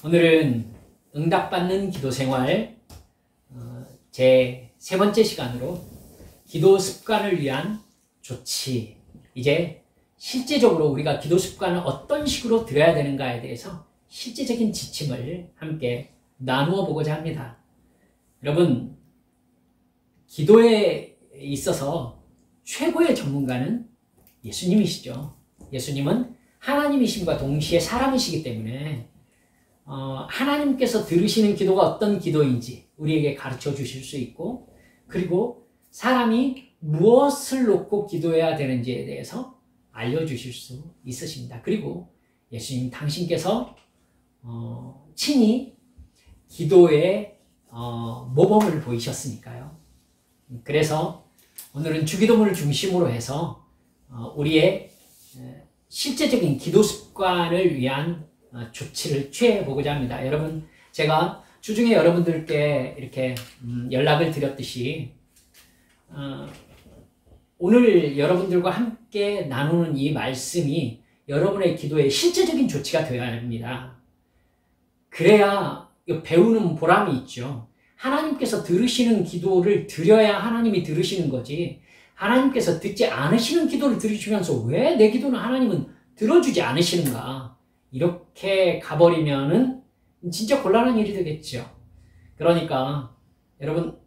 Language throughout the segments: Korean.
오늘은 응답받는 기도 생활 제 세 번째 시간으로 기도 습관을 위한 조치, 이제 실제적으로 우리가 기도 습관을 어떤 식으로 들여야 되는가에 대해서 실제적인 지침을 함께 나누어 보고자 합니다. 여러분, 기도에 있어서 최고의 전문가는 예수님이시죠. 예수님은 하나님이심과 동시에 사람이시기 때문에 하나님께서 들으시는 기도가 어떤 기도인지 우리에게 가르쳐 주실 수 있고, 그리고 사람이 무엇을 놓고 기도해야 되는지에 대해서 알려주실 수 있으십니다. 그리고 예수님 당신께서 친히 기도의 모범을 보이셨으니까요. 그래서 오늘은 주기도문을 중심으로 해서 우리의 실제적인 기도 습관을 위한 조치를 취해 보고자 합니다. 여러분, 제가 주중에 여러분들께 이렇게 연락을 드렸듯이 오늘 여러분들과 함께 나누는 이 말씀이 여러분의 기도에 실제적인 조치가 되어야 합니다. 그래야 배우는 보람이 있죠. 하나님께서 들으시는 기도를 드려야 하나님이 들으시는 거지, 하나님께서 듣지 않으시는 기도를 들으시면서 왜 내 기도는 하나님은 들어주지 않으시는가, 이렇게 가버리면은 진짜 곤란한 일이 되겠죠. 그러니까 여러분,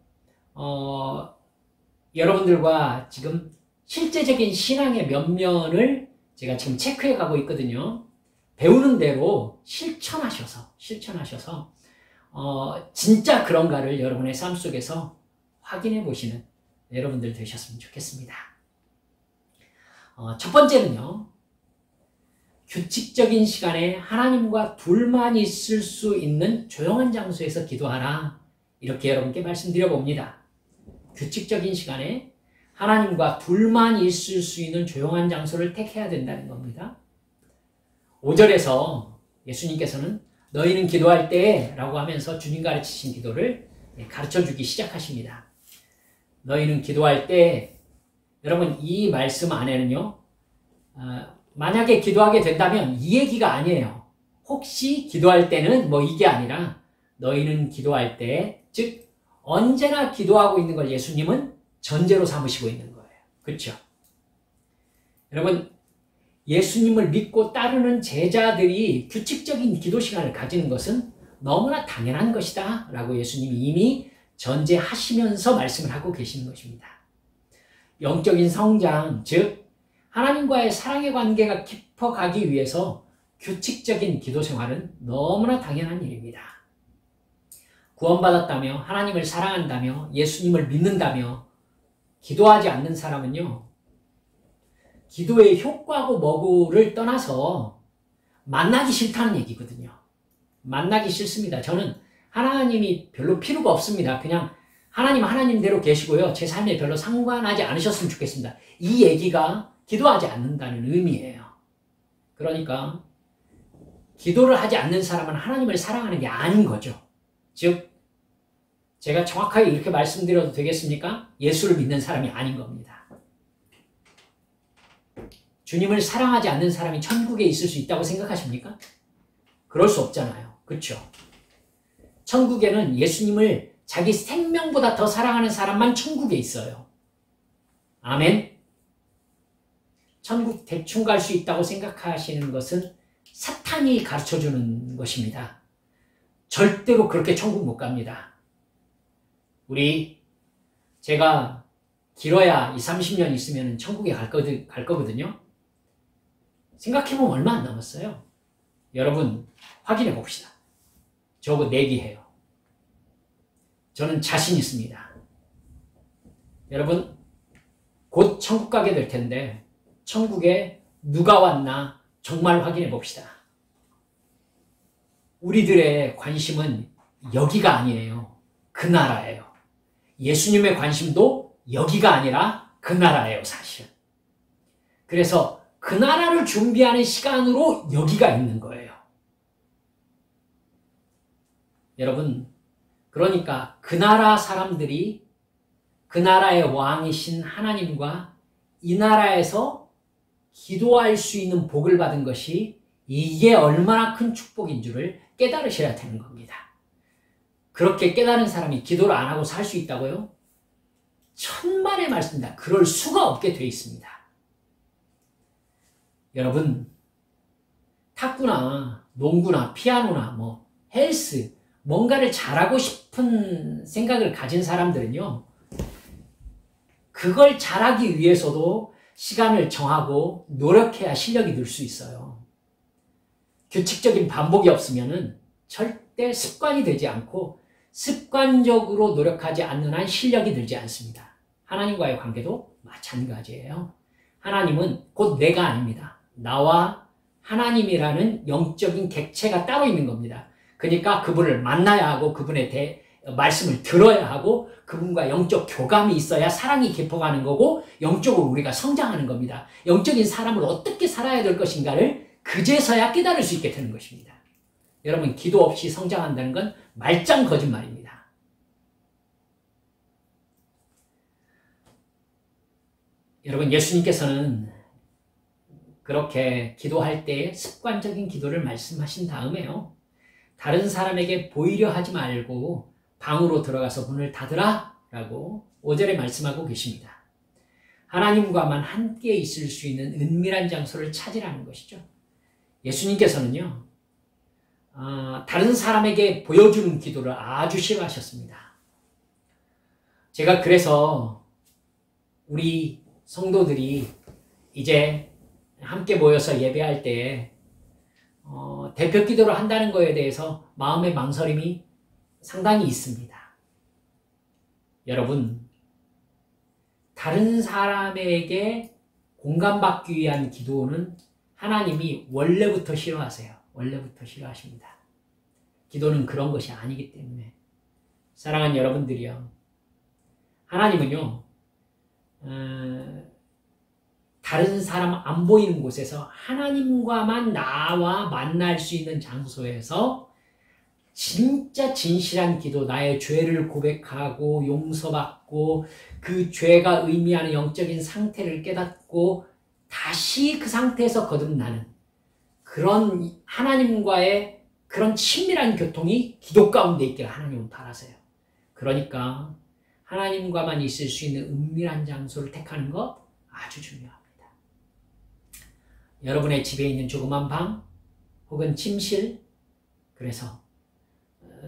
여러분들과 지금 실제적인 신앙의 면면을 제가 지금 체크해 가고 있거든요. 배우는 대로 실천하셔서 진짜 그런가를 여러분의 삶 속에서 확인해 보시는 여러분들 되셨으면 좋겠습니다. 첫 번째는요, 규칙적인 시간에 하나님과 둘만 있을 수 있는 조용한 장소에서 기도하라, 이렇게 여러분께 말씀드려 봅니다. 규칙적인 시간에 하나님과 둘만 있을 수 있는 조용한 장소를 택해야 된다는 겁니다. 5절에서 예수님께서는 너희는 기도할 때 라고 하면서 주님 가르치신 기도를 가르쳐주기 시작하십니다. 너희는 기도할 때, 여러분, 이 말씀 안에는요, 만약에 기도하게 된다면 이 얘기가 아니에요. 혹시 기도할 때는 이게 아니라 너희는 기도할 때, 즉 언제나 기도하고 있는 걸 예수님은 전제로 삼으시고 있는 거예요. 그렇죠? 여러분, 예수님을 믿고 따르는 제자들이 규칙적인 기도 시간을 가지는 것은 너무나 당연한 것이다 라고 예수님이 이미 전제하시면서 말씀을 하고 계시는 것입니다. 영적인 성장, 즉 하나님과의 사랑의 관계가 깊어가기 위해서 규칙적인 기도 생활은 너무나 당연한 일입니다. 구원받았다며, 하나님을 사랑한다며, 예수님을 믿는다며 기도하지 않는 사람은요, 기도의 효과고 뭐고를 떠나서 만나기 싫다는 얘기거든요. 만나기 싫습니다. 저는 하나님이 별로 필요가 없습니다. 그냥 하나님대로 계시고요, 제 삶에 별로 상관하지 않으셨으면 좋겠습니다, 이 얘기가 기도하지 않는다는 의미예요. 그러니까 기도를 하지 않는 사람은 하나님을 사랑하는 게 아닌 거죠. 즉, 제가 정확하게 이렇게 말씀드려도 되겠습니까? 예수를 믿는 사람이 아닌 겁니다. 주님을 사랑하지 않는 사람이 천국에 있을 수 있다고 생각하십니까? 그럴 수 없잖아요. 그렇죠? 천국에는 예수님을 자기 생명보다 더 사랑하는 사람만 천국에 있어요. 아멘? 천국 대충 갈 수 있다고 생각하시는 것은 사탄이 가르쳐주는 것입니다. 절대로 그렇게 천국 못 갑니다. 제가 길어야 30년 있으면 천국에 갈 거거든요. 생각해보면 얼마 안 남았어요. 여러분, 확인해 봅시다. 저거 내기해요. 저는 자신 있습니다. 여러분, 곧 천국 가게 될 텐데 천국에 누가 왔나 정말 확인해 봅시다. 우리들의 관심은 여기가 아니에요. 그 나라예요. 예수님의 관심도 여기가 아니라 그 나라예요, 사실은. 그래서 그 나라를 준비하는 시간으로 여기가 있는 거예요. 여러분, 그러니까 그 나라 사람들이 그 나라의 왕이신 하나님과 이 나라에서 기도할 수 있는 복을 받은 것이 이게 얼마나 큰 축복인 줄을 깨달으셔야 되는 겁니다. 그렇게 깨달은 사람이 기도를 안 하고 살 수 있다고요? 천만의 말씀입니다. 그럴 수가 없게 되어 있습니다. 여러분, 탁구나 농구나 피아노나 헬스, 뭔가를 잘하고 싶은 생각을 가진 사람들은요, 그걸 잘하기 위해서도 시간을 정하고 노력해야 실력이 늘 수 있어요. 규칙적인 반복이 없으면은 절대 습관이 되지 않고 습관적으로 노력하지 않는 한 실력이 늘지 않습니다. 하나님과의 관계도 마찬가지예요. 하나님은 곧 내가 아닙니다. 나와 하나님이라는 영적인 객체가 따로 있는 겁니다. 그러니까 그분을 만나야 하고 그분의 말씀을 들어야 하고 그분과 영적 교감이 있어야 사랑이 깊어가는 거고 영적으로 우리가 성장하는 겁니다. 영적인 사람을 어떻게 살아야 될 것인가를 그제서야 깨달을 수 있게 되는 것입니다. 여러분, 기도 없이 성장한다는 건 말짱 거짓말입니다. 여러분, 예수님께서는 그렇게 기도할 때 습관적인 기도를 말씀하신 다음에요, 다른 사람에게 보이려 하지 말고 방으로 들어가서 문을 닫으라 라고 5절에 말씀하고 계십니다. 하나님과만 함께 있을 수 있는 은밀한 장소를 찾으라는 것이죠. 예수님께서는요, 다른 사람에게 보여주는 기도를 아주 싫어하셨습니다. 제가 그래서 우리 성도들이 이제 함께 모여서 예배할 때 대표 기도를 한다는 것에 대해서 마음의 망설임이 상당히 있습니다. 여러분, 다른 사람에게 공감받기 위한 기도는 하나님이 원래부터 싫어하세요. 원래부터 싫어하십니다. 기도는 그런 것이 아니기 때문에. 사랑하는 여러분들이요, 하나님은요, 다른 사람 안 보이는 곳에서 하나님과만 나와 만날 수 있는 장소에서 진짜 진실한 기도, 나의 죄를 고백하고 용서받고 그 죄가 의미하는 영적인 상태를 깨닫고 다시 그 상태에서 거듭나는 그런 하나님과의 그런 친밀한 교통이 기도 가운데 있기를 하나님은 바라세요. 그러니까 하나님과만 있을 수 있는 은밀한 장소를 택하는 것 아주 중요합니다. 여러분의 집에 있는 조그만 방 혹은 침실, 그래서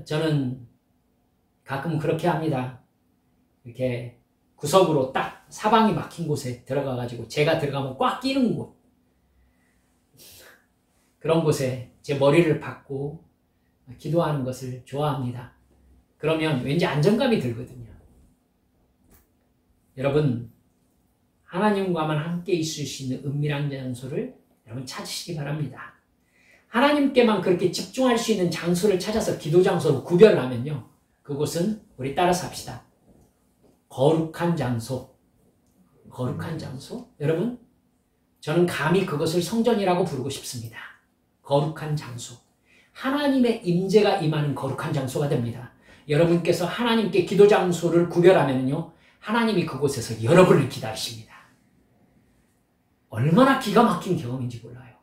저는 가끔 그렇게 합니다. 이렇게 구석으로 딱 사방이 막힌 곳에 들어가가지고 제가 들어가면 꽉 끼는 곳, 그런 곳에 제 머리를 박고 기도하는 것을 좋아합니다. 그러면 왠지 안정감이 들거든요. 여러분, 하나님과만 함께 있을 수 있는 은밀한 장소를 여러분 찾으시기 바랍니다. 하나님께만 그렇게 집중할 수 있는 장소를 찾아서 기도 장소로 구별을 하면요, 그곳은 우리 따라서 합시다. 거룩한 장소. 거룩한 장소? 여러분, 저는 감히 그것을 성전이라고 부르고 싶습니다. 거룩한 장소. 하나님의 임재가 임하는 거룩한 장소가 됩니다. 여러분께서 하나님께 기도 장소를 구별하면요, 하나님이 그곳에서 여러분을 기다리십니다. 얼마나 기가 막힌 경험인지 몰라요.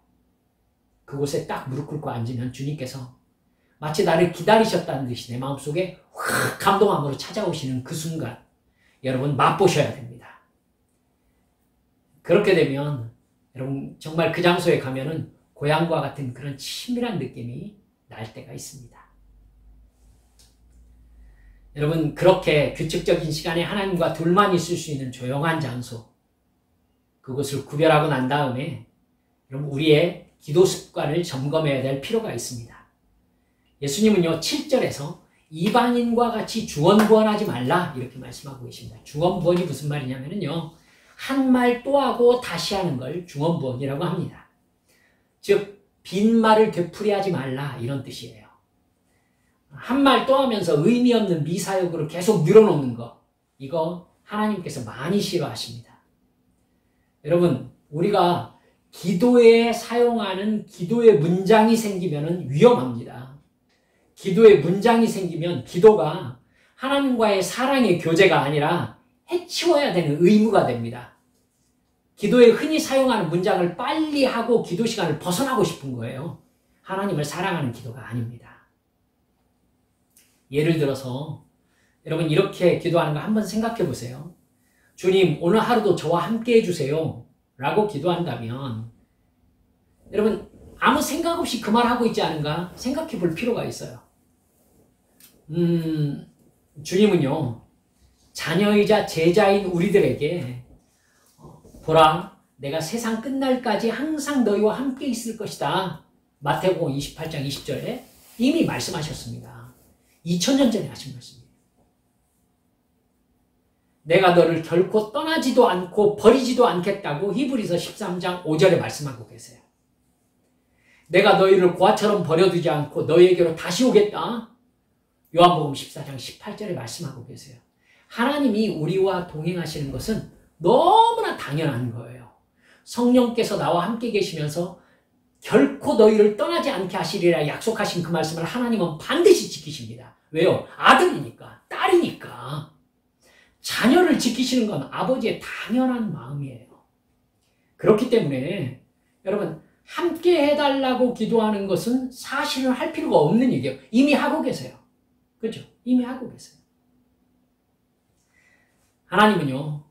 그곳에 딱 무릎 꿇고 앉으면 주님께서 마치 나를 기다리셨다는 듯이 내 마음속에 확 감동함으로 찾아오시는 그 순간, 여러분 맛보셔야 됩니다. 그렇게 되면 여러분 정말 그 장소에 가면은 고향과 같은 그런 친밀한 느낌이 날 때가 있습니다. 여러분, 그렇게 규칙적인 시간에 하나님과 둘만 있을 수 있는 조용한 장소, 그것을 구별하고 난 다음에 여러분 우리의 기도 습관을 점검해야 될 필요가 있습니다. 예수님은요, 7절에서 이방인과 같이 주원부원하지 말라 이렇게 말씀하고 계십니다. 주원부원이 무슨 말이냐면요, 한 말 또 하고 다시 하는 걸 주원부원이라고 합니다. 즉 빈말을 되풀이하지 말라 이런 뜻이에요. 한 말 또 하면서 의미 없는 미사역으로 계속 늘어놓는 거, 이거 하나님께서 많이 싫어하십니다. 여러분, 우리가 기도에 사용하는 기도의 문장이 생기면 위험합니다. 기도의 문장이 생기면 기도가 하나님과의 사랑의 교제가 아니라 해치워야 되는 의무가 됩니다. 기도에 흔히 사용하는 문장을 빨리 하고 기도 시간을 벗어나고 싶은 거예요. 하나님을 사랑하는 기도가 아닙니다. 예를 들어서 여러분 이렇게 기도하는 거 한번 생각해 보세요. 주님, 오늘 하루도 저와 함께 해주세요 라고 기도한다면 여러분 아무 생각 없이 그 말 하고 있지 않은가 생각해 볼 필요가 있어요. 주님은요, 자녀이자 제자인 우리들에게 보라, 내가 세상 끝날까지 항상 너희와 함께 있을 것이다. 마태복음 28장 20절에 이미 말씀하셨습니다. 2000년 전에 하신 말씀이에요. 내가 너를 결코 떠나지도 않고 버리지도 않겠다고 히브리서 13장 5절에 말씀하고 계세요. 내가 너희를 고아처럼 버려두지 않고 너희에게로 다시 오겠다. 요한복음 14장 18절에 말씀하고 계세요. 하나님이 우리와 동행하시는 것은 너무나 당연한 거예요. 성령께서 나와 함께 계시면서 결코 너희를 떠나지 않게 하시리라 약속하신 그 말씀을 하나님은 반드시 지키십니다. 왜요? 아들이니까, 딸이니까. 자녀를 지키시는 건 아버지의 당연한 마음이에요. 그렇기 때문에 여러분 함께 해달라고 기도하는 것은 사실은 할 필요가 없는 얘기예요. 이미 하고 계세요. 그렇죠? 이미 하고 계세요. 하나님은요,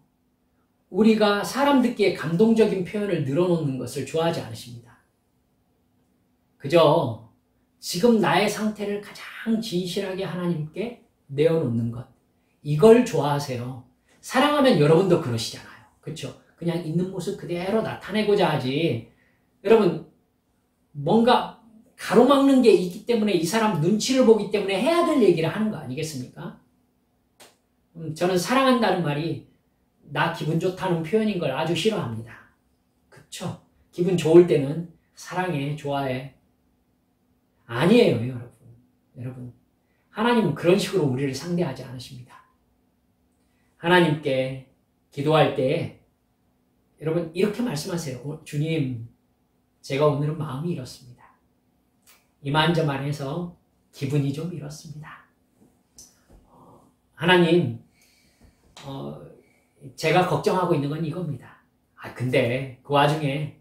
우리가 사람 듣기에 감동적인 표현을 늘어놓는 것을 좋아하지 않으십니다. 그저 지금 나의 상태를 가장 진실하게 하나님께 내어놓는 것, 이걸 좋아하세요. 사랑하면 여러분도 그러시잖아요. 그렇죠? 그냥 있는 모습 그대로 나타내고자 하지. 여러분 뭔가 가로막는 게 있기 때문에 이 사람 눈치를 보기 때문에 해야 될 얘기를 하는 거 아니겠습니까? 저는 사랑한다는 말이 나 기분 좋다는 표현인 걸 아주 싫어합니다. 그쵸? 기분 좋을 때는 사랑해, 좋아해. 아니에요, 여러분. 여러분, 하나님은 그런 식으로 우리를 상대하지 않으십니다. 하나님께 기도할 때 여러분 이렇게 말씀하세요. 주님, 제가 오늘은 마음이 이렇습니다. 이만저만 해서 기분이 좀 이렇습니다. 하나님, 제가 걱정하고 있는 건 이겁니다. 근데 그 와중에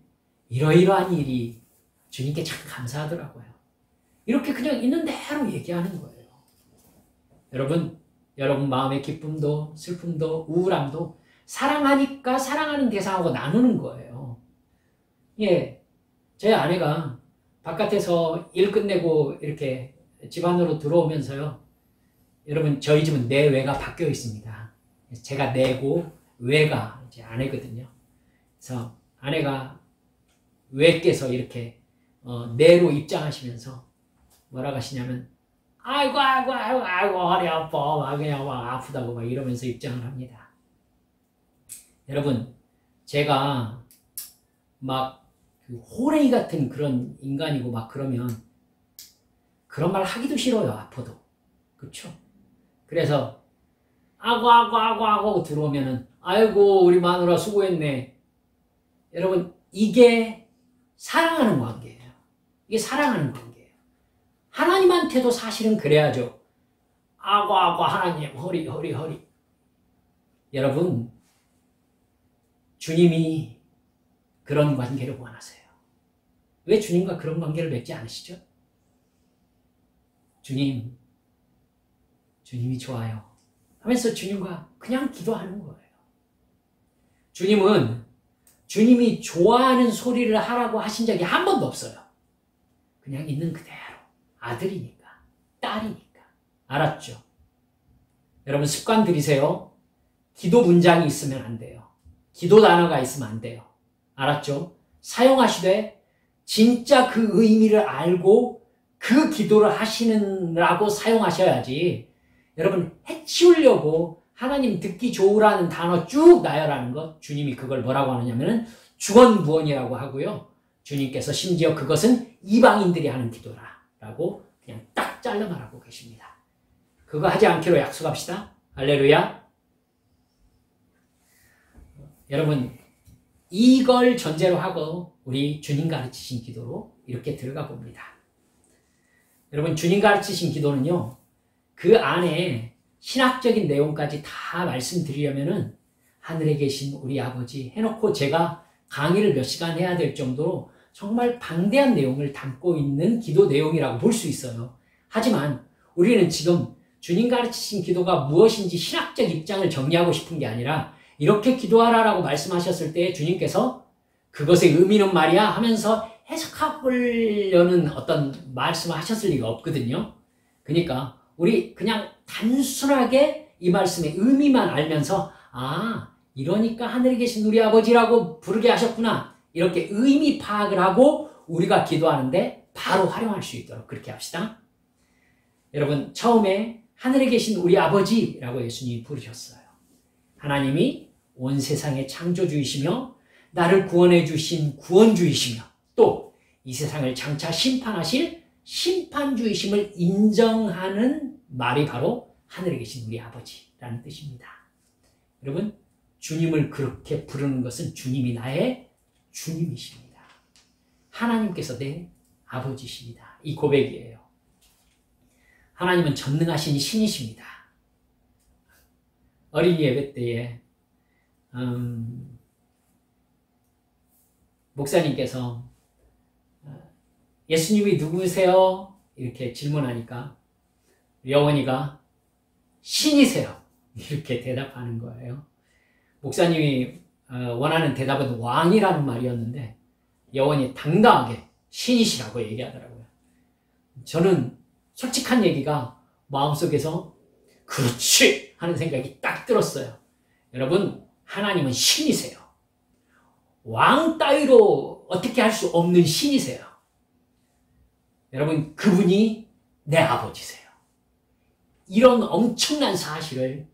이러이러한 일이 주님께 참 감사하더라고요. 이렇게 그냥 있는 대로 얘기하는 거예요. 여러분 마음의 기쁨도 슬픔도 우울함도 사랑하니까 사랑하는 대상하고 나누는 거예요. 예, 제 아내가 바깥에서 일 끝내고 이렇게 집 안으로 들어오면서요. 여러분 저희 집은 내외가 바뀌어 있습니다. 제가 내고 외가 이제 아내거든요. 그래서 아내가 외께서 이렇게 내로 입장하시면서 뭐라고 하시냐면 아이고 허리 아파 막 그냥 막 아프다고 막 이러면서 입장을 합니다. 여러분 제가 막 그 호랭이 같은 그런 인간이고 막 그러면 그런 말 하기도 싫어요. 아파도. 그쵸? 그래서 아고 들어오면은 아이고 우리 마누라 수고했네. 여러분 이게 사랑하는 관계예요. 이게 사랑하는 관계예요. 하나님한테도 사실은 그래야죠. 아고 하나님 허리. 여러분 주님이 그런 관계를 원하세요. 왜 주님과 그런 관계를 맺지 않으시죠? 주님이 좋아요 하면서 주님과 그냥 기도하는 거예요. 주님은 주님이 좋아하는 소리를 하라고 하신 적이 한 번도 없어요. 그냥 있는 그대로 아들이니까 딸이니까. 알았죠? 여러분 습관 들이세요. 기도 문장이 있으면 안 돼요. 기도 단어가 있으면 안 돼요. 알았죠? 사용하시되 진짜 그 의미를 알고 그 기도를 하시느라고 사용하셔야지. 여러분 해치우려고 하나님 듣기 좋으라는 단어 쭉 나열하는 것, 주님이 그걸 뭐라고 하느냐면은 주원무원이라고 하고요. 주님께서 심지어 그것은 이방인들이 하는 기도라라고 그냥 딱 잘라 말하고 계십니다. 그거 하지 않기로 약속합시다. 할렐루야. 여러분 이걸 전제로 하고 우리 주님 가르치신 기도로 이렇게 들어가 봅니다. 여러분 주님 가르치신 기도는요. 그 안에 신학적인 내용까지 다 말씀드리려면은 하늘에 계신 우리 아버지 해놓고 제가 강의를 몇 시간 해야 될 정도로 정말 방대한 내용을 담고 있는 기도 내용이라고 볼 수 있어요. 하지만 우리는 지금 주님 가르치신 기도가 무엇인지 신학적 입장을 정리하고 싶은 게 아니라 이렇게 기도하라라고 말씀하셨을 때 주님께서 그것의 의미는 말이야 하면서 해석하려는 어떤 말씀을 하셨을 리가 없거든요. 그러니까 우리 그냥 단순하게 이 말씀의 의미만 알면서 이러니까 하늘에 계신 우리 아버지라고 부르게 하셨구나. 이렇게 의미 파악을 하고 우리가 기도하는데 바로 활용할 수 있도록 그렇게 합시다. 여러분, 처음에 하늘에 계신 우리 아버지라고 예수님이 부르셨어요. 하나님이 온 세상의 창조주이시며 나를 구원해 주신 구원주이시며 또 이 세상을 장차 심판하실 심판주이심을 인정하는 말이 바로 하늘에 계신 우리 아버지라는 뜻입니다. 여러분, 주님을 그렇게 부르는 것은 주님이 나의 주님이십니다. 하나님께서 내 아버지십니다. 이 고백이에요. 하나님은 전능하신 신이십니다. 어린이 예배 때에 목사님께서 예수님이 누구세요? 이렇게 질문하니까 여원이가 신이세요. 이렇게 대답하는 거예요. 목사님이 원하는 대답은 왕이라는 말이었는데 여원이 당당하게 신이시라고 얘기하더라고요. 저는 솔직한 얘기가 마음속에서 그렇지 하는 생각이 딱 들었어요. 여러분, 하나님은 신이세요. 왕 따위로 어떻게 할 수 없는 신이세요. 여러분, 그분이 내 아버지세요. 이런 엄청난 사실을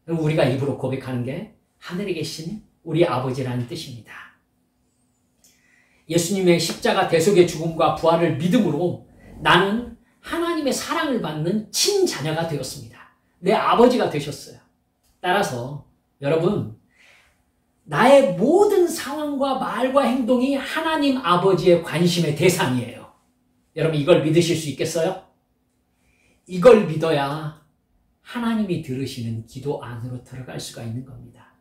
우리가 입으로 고백하는 게 하늘에 계신 우리 아버지라는 뜻입니다. 예수님의 십자가 대속의 죽음과 부활을 믿음으로 나는 하나님의 사랑을 받는 친자녀가 되었습니다. 내 아버지가 되셨어요. 따라서 여러분, 나의 모든 상황과 말과 행동이 하나님 아버지의 관심의 대상이에요. 여러분, 이걸 믿으실 수 있겠어요? 이걸 믿어야 하나님이 들으시는 기도 안으로 들어갈 수가 있는 겁니다.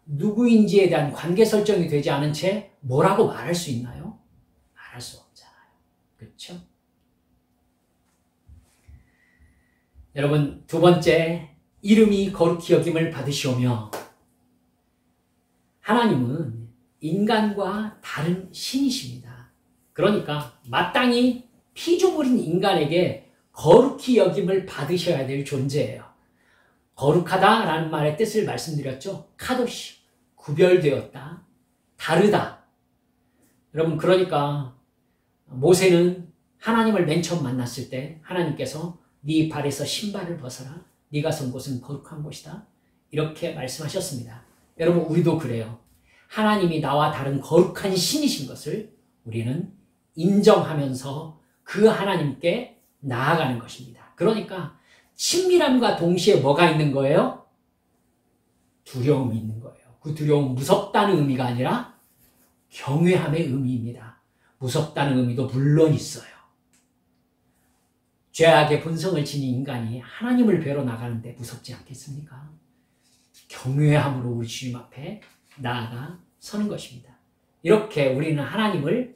누구인지에 대한 관계 설정이 되지 않은 채 뭐라고 말할 수 있나요? 말할 수 없잖아요. 그렇죠? 여러분, 두 번째, 이름이 거룩히 여김을 받으시오며, 하나님은 인간과 다른 신이십니다. 그러니까 마땅히 피조물인 인간에게 거룩히 여김을 받으셔야 될 존재예요. 거룩하다라는 말의 뜻을 말씀드렸죠. 카도시, 구별되었다, 다르다. 여러분, 그러니까 모세는 하나님을 맨 처음 만났을 때 하나님께서 네 발에서 신발을 벗어라. 네가 선 곳은 거룩한 곳이다. 이렇게 말씀하셨습니다. 여러분, 우리도 그래요. 하나님이 나와 다른 거룩한 신이신 것을 우리는 인정하면서 그 하나님께 나아가는 것입니다. 그러니까 친밀함과 동시에 뭐가 있는 거예요? 두려움이 있는 거예요. 그 두려움은 무섭다는 의미가 아니라 경외함의 의미입니다. 무섭다는 의미도 물론 있어요. 죄악의 본성을 지닌 인간이 하나님을 뵈러 나가는데 무섭지 않겠습니까? 경외함으로 우리 주님 앞에 나아가 서는 것입니다. 이렇게 우리는 하나님을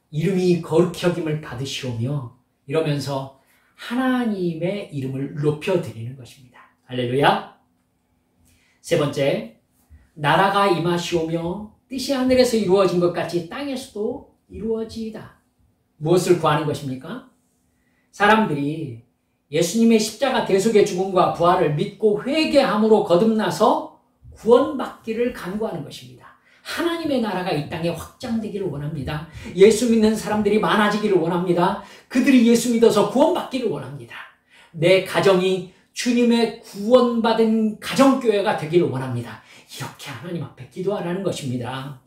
이름이 거룩히 여김을 받으시오며 이러면서 하나님의 이름을 높여드리는 것입니다. 할렐루야. 세 번째, 나라가 임하시오며 뜻이 하늘에서 이루어진 것 같이 땅에서도 이루어지이다. 무엇을 구하는 것입니까? 사람들이 예수님의 십자가 대속의 죽음과 부활을 믿고 회개함으로 거듭나서 구원받기를 간구하는 것입니다. 하나님의 나라가 이 땅에 확장되기를 원합니다. 예수 믿는 사람들이 많아지기를 원합니다. 그들이 예수 믿어서 구원받기를 원합니다. 내 가정이 주님의 구원받은 가정교회가 되기를 원합니다. 이렇게 하나님 앞에 기도하라는 것입니다.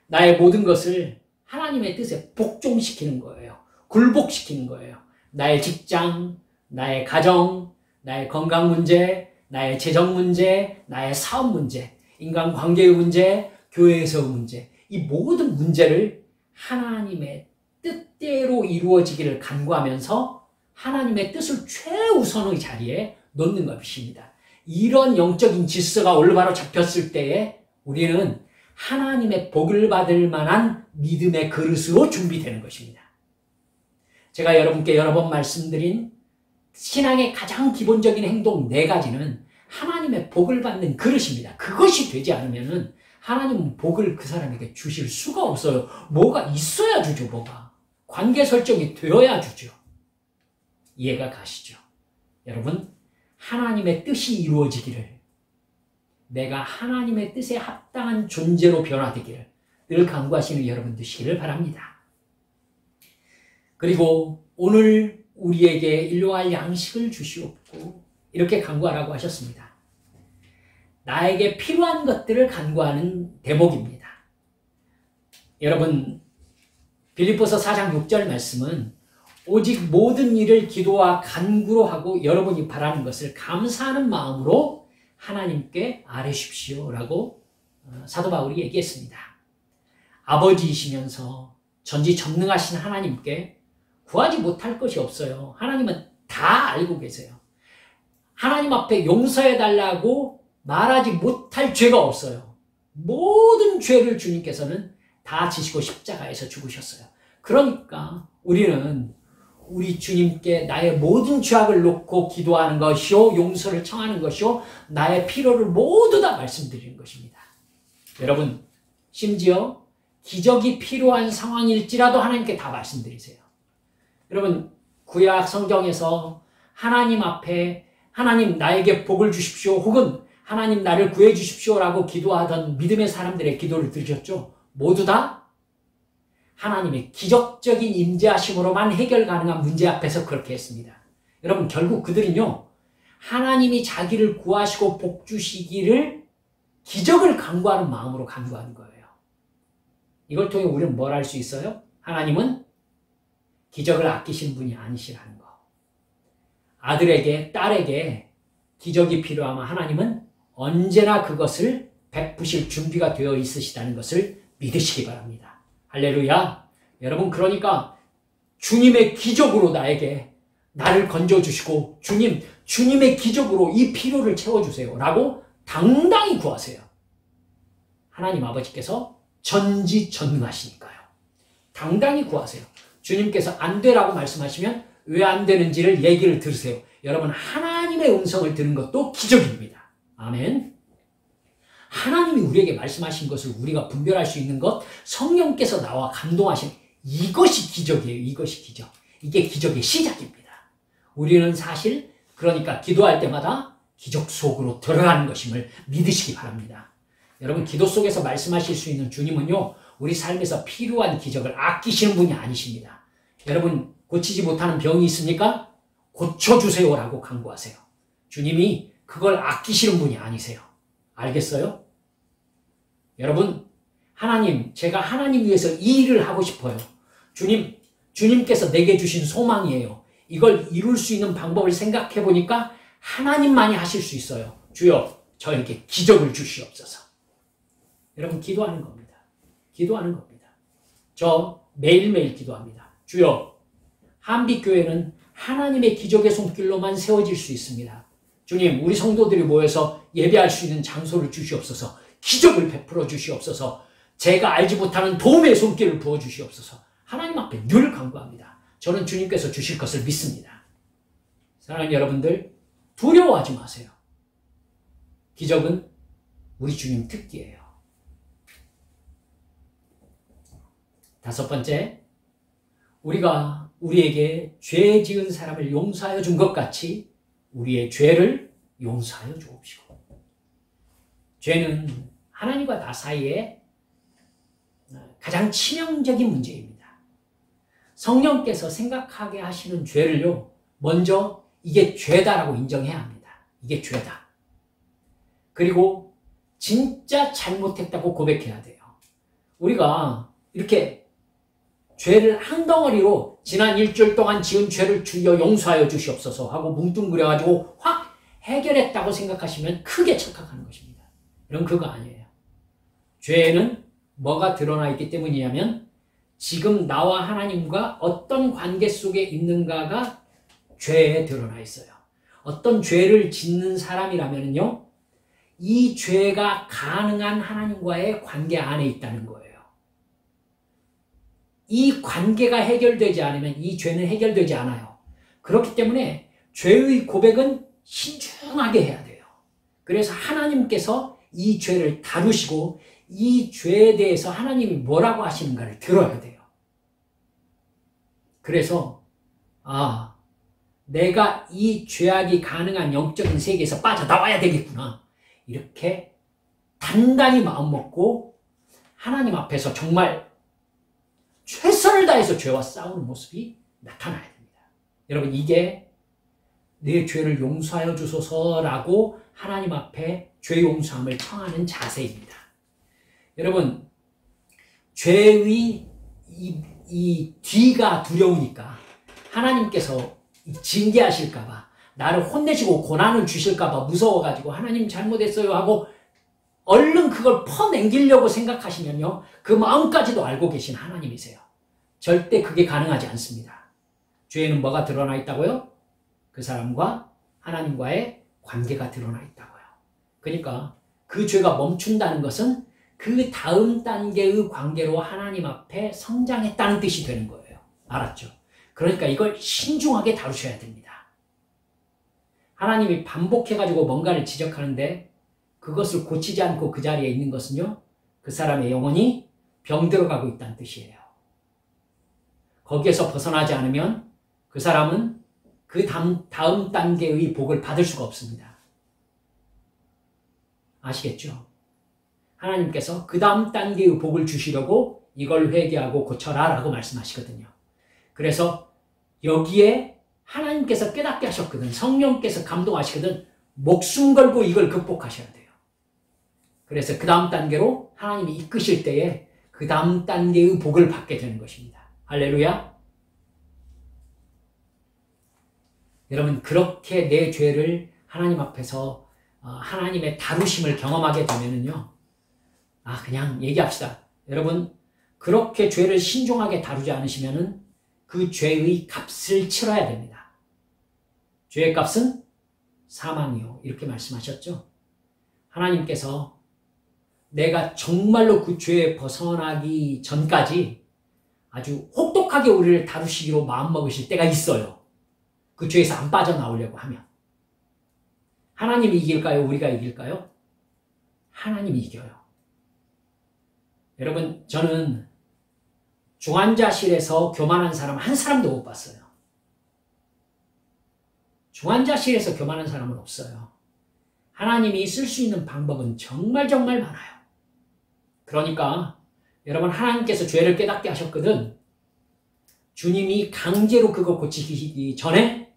나의 모든 것을 하나님의 뜻에 복종시키는 거예요. 굴복시키는 거예요. 나의 직장, 나의 가정, 나의 건강 문제, 나의 재정 문제, 나의 사업 문제, 인간관계의 문제, 교회에서의 문제, 이 모든 문제를 하나님의 뜻대로 이루어지기를 간구하면서 하나님의 뜻을 최우선의 자리에 놓는 것입니다. 이런 영적인 질서가 올바로 잡혔을 때에 우리는 하나님의 복을 받을 만한 믿음의 그릇으로 준비되는 것입니다. 제가 여러분께 여러 번 말씀드린 신앙의 가장 기본적인 행동 4가지는 하나님의 복을 받는 그릇입니다. 그것이 되지 않으면 하나님은 복을 그 사람에게 주실 수가 없어요. 뭐가 있어야 주죠, 뭐가. 관계 설정이 되어야 주죠. 이해가 가시죠? 여러분, 하나님의 뜻이 이루어지기를, 내가 하나님의 뜻에 합당한 존재로 변화되기를 늘 간구하시는 여러분 되시기를 바랍니다. 그리고 오늘 우리에게 일용할 양식을 주시옵고 이렇게 간구하라고 하셨습니다. 나에게 필요한 것들을 간구하는 대목입니다. 여러분, 빌립보서 4장 6절 말씀은 오직 모든 일을 기도와 간구로 하고 여러분이 바라는 것을 감사하는 마음으로 하나님께 아뢰십시오 라고 사도 바울이 얘기했습니다. 아버지이시면서 전지전능하신 하나님께 구하지 못할 것이 없어요. 하나님은 다 알고 계세요. 하나님 앞에 용서해달라고 말하지 못할 죄가 없어요. 모든 죄를 주님께서는 다 지시고 십자가에서 죽으셨어요. 그러니까 우리는 우리 주님께 나의 모든 죄악을 놓고 기도하는 것이요, 용서를 청하는 것이요, 나의 필요를 모두 다 말씀드리는 것입니다. 여러분, 심지어 기적이 필요한 상황일지라도 하나님께 다 말씀드리세요. 여러분, 구약 성경에서 하나님 앞에 하나님 나에게 복을 주십시오, 혹은 하나님 나를 구해 주십시오라고 기도하던 믿음의 사람들의 기도를 들으셨죠? 모두 다 하나님의 기적적인 임재하심으로만 해결 가능한 문제 앞에서 그렇게 했습니다. 여러분, 결국 그들은요, 하나님이 자기를 구하시고 복 주시기를 기적을 간구하는 마음으로 간구하는 거예요. 이걸 통해 우리는 뭘 알 수 있어요? 하나님은 기적을 아끼시는 분이 아니시라는 거. 아들에게, 딸에게 기적이 필요하면 하나님은 언제나 그것을 베푸실 준비가 되어 있으시다는 것을 믿으시기 바랍니다. 할렐루야. 여러분, 그러니까 주님의 기적으로 나를 건져주시고 주님의 기적으로 이 필요를 채워주세요 라고 당당히 구하세요. 하나님 아버지께서 전지전능하시니까요. 당당히 구하세요. 주님께서 안 되라고 말씀하시면 왜 안 되는지를 얘기를 들으세요. 여러분, 하나님의 음성을 들은 것도 기적입니다. 아멘. 하나님이 우리에게 말씀하신 것을 우리가 분별할 수 있는 것, 성령께서 나와 감동하신 이것이 기적이에요. 이것이 기적. 이게 기적의 시작입니다. 우리는 사실 그러니까 기도할 때마다 기적 속으로 들어가는 것임을 믿으시기 바랍니다. 여러분, 기도 속에서 말씀하실 수 있는 주님은요, 우리 삶에서 필요한 기적을 아끼시는 분이 아니십니다. 여러분, 고치지 못하는 병이 있습니까? 고쳐주세요라고 간구하세요. 주님이 그걸 아끼시는 분이 아니세요. 알겠어요? 여러분, 하나님, 제가 하나님 위해서 이 일을 하고 싶어요. 주님께서 내게 주신 소망이에요. 이걸 이룰 수 있는 방법을 생각해 보니까 하나님만이 하실 수 있어요. 주여, 저에게 기적을 주시옵소서. 여러분, 기도하는 겁니다. 기도하는 겁니다. 저 매일매일 기도합니다. 주여, 한빛교회는 하나님의 기적의 손길로만 세워질 수 있습니다. 주님, 우리 성도들이 모여서 예배할 수 있는 장소를 주시옵소서. 기적을 베풀어 주시옵소서. 제가 알지 못하는 도움의 손길을 부어 주시옵소서. 하나님 앞에 늘 간구합니다. 저는 주님께서 주실 것을 믿습니다. 사랑하는 여러분들, 두려워하지 마세요. 기적은 우리 주님 특기예요. 5번째, 우리가 우리에게 죄 지은 사람을 용서하여 준 것 같이 우리의 죄를 용서하여 주옵시고. 죄는 하나님과 나 사이에 가장 치명적인 문제입니다. 성령께서 생각하게 하시는 죄를요, 먼저 이게 죄다라고 인정해야 합니다. 이게 죄다. 그리고 진짜 잘못했다고 고백해야 돼요. 우리가 이렇게 죄를 한 덩어리로 지난 일주일 동안 지은 죄를 주여 용서하여 주시옵소서 하고 뭉뚱그려가지고 확 해결했다고 생각하시면 크게 착각하는 것입니다. 이런 그거 아니에요. 죄는 뭐가 드러나 있기 때문이냐면 지금 나와 하나님과 어떤 관계 속에 있는가가 죄에 드러나 있어요. 어떤 죄를 짓는 사람이라면요, 이 죄가 가능한 하나님과의 관계 안에 있다는 거예요. 이 관계가 해결되지 않으면 이 죄는 해결되지 않아요. 그렇기 때문에 죄의 고백은 신중하게 해야 돼요. 그래서 하나님께서 이 죄를 다루시고 이 죄에 대해서 하나님이 뭐라고 하시는가를 들어야 돼요. 그래서 내가 이 죄악이 가능한 영적인 세계에서 빠져나와야 되겠구나. 이렇게 단단히 마음먹고 하나님 앞에서 정말 최선을 다해서 죄와 싸우는 모습이 나타나야 됩니다. 여러분, 이게 내 죄를 용서하여 주소서라고 하나님 앞에 죄 용서함을 청하는 자세입니다. 여러분, 죄의 이 뒤가 두려우니까 하나님께서 징계하실까봐, 나를 혼내시고 고난을 주실까봐 무서워가지고 하나님 잘못했어요 하고 얼른 그걸 퍼넘기려고 생각하시면요, 그 마음까지도 알고 계신 하나님이세요. 절대 그게 가능하지 않습니다. 죄에는 뭐가 드러나 있다고요? 그 사람과 하나님과의 관계가 드러나 있다고요. 그러니까 그 죄가 멈춘다는 것은 그 다음 단계의 관계로 하나님 앞에 성장했다는 뜻이 되는 거예요. 알았죠? 그러니까 이걸 신중하게 다루셔야 됩니다. 하나님이 반복해가지고 뭔가를 지적하는데 그것을 고치지 않고 그 자리에 있는 것은요, 그 사람의 영혼이 병들어가고 있다는 뜻이에요. 거기에서 벗어나지 않으면 그 사람은 그 다음 단계의 복을 받을 수가 없습니다. 아시겠죠? 하나님께서 그 다음 단계의 복을 주시려고 이걸 회개하고 고쳐라 라고 말씀하시거든요. 그래서 여기에 하나님께서 깨닫게 하셨거든, 성령께서 감동하시거든, 목숨 걸고 이걸 극복하셔야 돼요. 그래서 그 다음 단계로 하나님이 이끄실 때에 그 다음 단계의 복을 받게 되는 것입니다. 할렐루야. 여러분, 그렇게 내 죄를 하나님 앞에서 하나님의 다루심을 경험하게 되면은요, 그냥 얘기합시다. 여러분, 그렇게 죄를 신중하게 다루지 않으시면은 그 죄의 값을 치러야 됩니다. 죄의 값은 사망이요, 이렇게 말씀하셨죠. 하나님께서 내가 정말로 그 죄에 벗어나기 전까지 아주 혹독하게 우리를 다루시기로 마음먹으실 때가 있어요. 그 죄에서 안 빠져나오려고 하면. 하나님이 이길까요? 우리가 이길까요? 하나님이 이겨요. 여러분, 저는 중환자실에서 교만한 사람 한 사람도 못 봤어요. 중환자실에서 교만한 사람은 없어요. 하나님이 쓸 수 있는 방법은 정말 많아요. 그러니까 여러분, 하나님께서 죄를 깨닫게 하셨거든. 주님이 강제로 그거 고치기 전에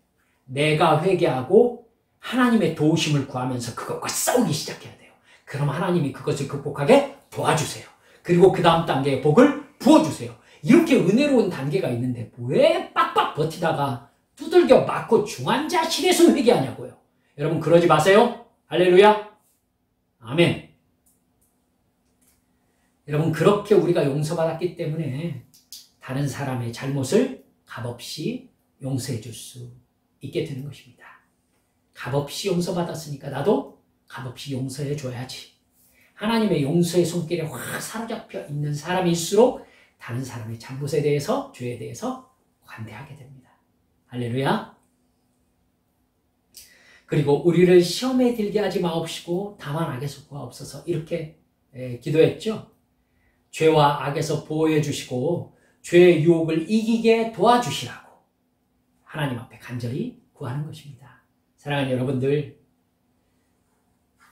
내가 회개하고 하나님의 도우심을 구하면서 그것과 싸우기 시작해야 돼요. 그럼 하나님이 그것을 극복하게 도와주세요. 그리고 그 다음 단계의 복을 부어주세요. 이렇게 은혜로운 단계가 있는데 왜 빡빡 버티다가 두들겨 맞고 중환자실에서 회개하냐고요. 여러분, 그러지 마세요. 할렐루야. 아멘. 여러분, 그렇게 우리가 용서받았기 때문에 다른 사람의 잘못을 값없이 용서해 줄 수 있게 되는 것입니다. 값없이 용서받았으니까 나도 값없이 용서해 줘야지. 하나님의 용서의 손길에 확 사로잡혀 있는 사람일수록 다른 사람의 잘못에 대해서, 죄에 대해서 관대하게 됩니다. 할렐루야. 그리고 우리를 시험에 들게 하지 마옵시고 다만 악에서 구하옵소서, 이렇게 기도했죠. 죄와 악에서 보호해 주시고 죄의 유혹을 이기게 도와주시라고 하나님 앞에 간절히 구하는 것입니다. 사랑하는 여러분들,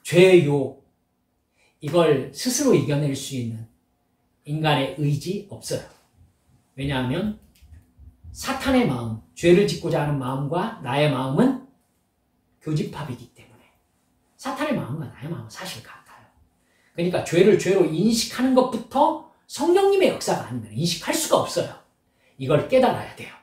죄의 유혹, 이걸 스스로 이겨낼 수 있는 인간의 의지 없어요. 왜냐하면 사탄의 마음, 죄를 짓고자 하는 마음과 나의 마음은 교집합이기 때문에 사탄의 마음과 나의 마음은 사실 같아요. 그러니까 죄를 죄로 인식하는 것부터 성령님의 역사가 아니면 인식할 수가 없어요. 이걸 깨달아야 돼요.